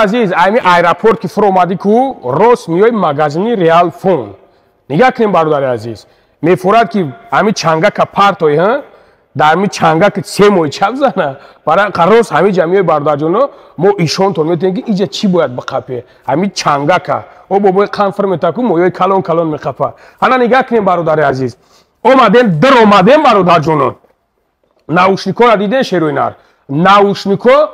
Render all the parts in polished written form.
азиз, айми аэропорт ки фур омадӣ ку рост миёи магазини Real Phone. Нигоҳ кунед бародари азиз. Мефурад ки ами чангака партои ҳа дар ми чангака 3 моҳи чап зана. Барои қарос ҳами ҷамиёи бародарҷоно мо ишонтон метавонем ки иҷа чӣ бояд бақапе. Ами чангака. О бобои қанфир метаку моёи калон калон меқапа. Ҳана нигоҳ кунед бародари азиз. Омадем дар омадем бародарҷоно. Наушникоро диден шеруи нар. Наушнико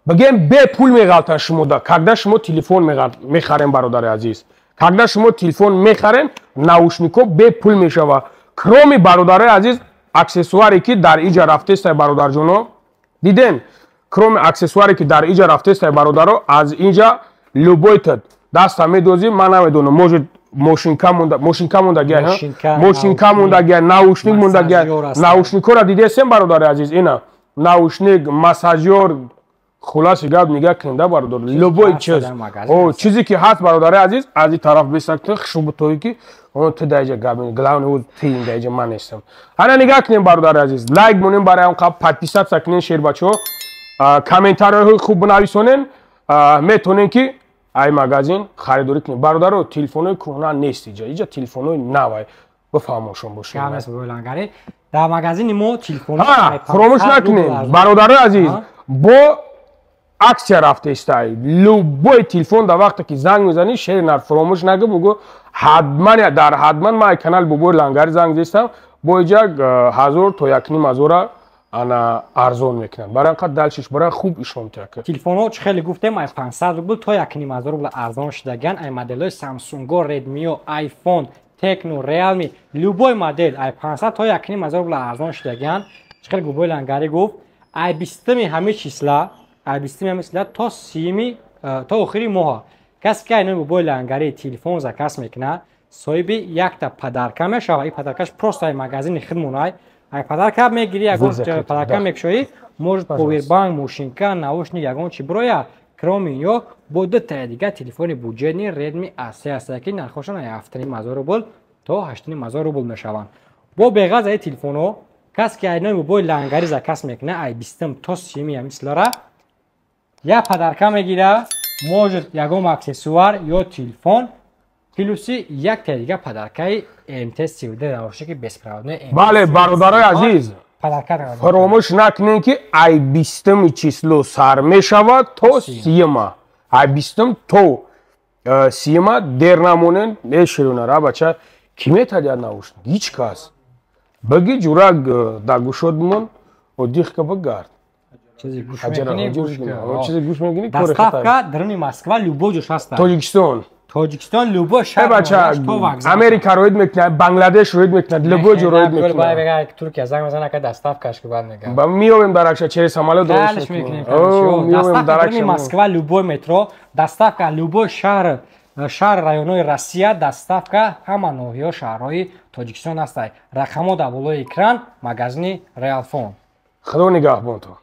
бигем бе пул меғалтад шумо да. Когда шумо телефон мехарем бародари азиз. Когда шумо телефон мехарем, наушнико бе пул мешава. Кроме бародари азиз, аксессуаре ки дар иҷа рафтестай бародарҷоно. Диден? Кроме аксессуаре ки дар иҷа рафтестай бародаро, аз инҷа любойтад. Даста медозӣ, ман намедонам, может мошинка мондагия, мошинка мондагия, наушник мондагия. Наушникора дидесем бародари азиз, ина наушник, массажёр, хулоси гап нигоҳ кунда бародар. Любой чиз. О, чизе ки ҳаст бародари азиз, аз ин тараф бисакта хушбутои ки он ту даҷа гап, главне у тин даҷа ман нестам. Ҳана нигоҳ кунем бародари азиз. Лайк монем барои он қаб подписатсия кунен шер бачаҳо. Комментарияҳои хуб нависонен. Метонен ки ай магазин харидорӣ кунем. Бародаро, телефонои кӯҳна нест иҷа. Иҷа телефонои навай. Бифаҳмошон бошед. Дар магазини мо телефон фаромӯш накунем. Бародари азиз, бо аксия рафтестай. Любой телефон дар вақте ки занг мезанӣ, шери нар фаромӯш наку бугӯ ҳатман дар ҳатман ман канали Бобои Лангари занг зестам. Бо иҷа 1000 то 1500 ана арзон мекунад. Барои анқадр далшиш барои хуб ишон так. Телефонҳо чӣ хеле гуфтем, ай 500 рубл то 1500 рубл арзон шудаган. Ай моделҳои Samsung, Redmi, iPhone, Tecno, Realme, любой модель ай 500 то 1500 рубл арзон шудаган. Чӣ хеле Бобои Лангари гуфт, ай 20 ҳамин числа, ай 20 ҳамин числа то 30 то охири моҳ. Касе ки айнои Бобои Лангари телефон заказ мекунад, соҳиби якта подарка мешавад. Ин подаркаш просто ай магазини худмонай. Ай подарка мегири, ягон подарка мекушоӣ, может повербанк, мошинка, наушник, ягон чи броя. Кроме ё бо дута дига телефони буҷетни Redmi A3 аст ки нархошон ай 7000 рубл то 8000 рубл мешаванд. Бо беғаз ай телефонҳо касе ки айнои Бобои Лангари заказ мекунад, ай 20 то 30 ҳамин числора я подарка мегирад, может ягон аксессуар ё телефон плюси якта дига подаркаи MT-32 наушники ки беспроводной. Бале, бародарои азиз, фаромӯш накунед ки ай 20 число сар мешавад то 30. Ай 20 то 30 дер намонен, неширунара бача. Ки метадяд наушник? Ҳеҷ кас. Баги ҷурак дар гӯшот бимон, оддихка багард. Чизи гӯш мекунӣ? Чизи гӯш мекунӣ? Доставка даруни Москва любой ҷош ҳаст. Тоҷикистон. Тоҷикистон любой шаҳр то вокзал. Америка роид мекунад, Бангладеш роид мекунад, любой ҷо роид мекунад. Туркия занг мезана ка доставкаш ки бад мегам. Ба миёвем даракша через самолет роид мекунем. Доставка даруни Москва любой метро, доставка любой шаҳр районҳои Россия, доставка ҳама ноҳияҳо шаҳрҳои Тоҷикистон ҳастанд. Рақамҳо дар болои экран, магазини Real Phone. Худо нигаҳбон то.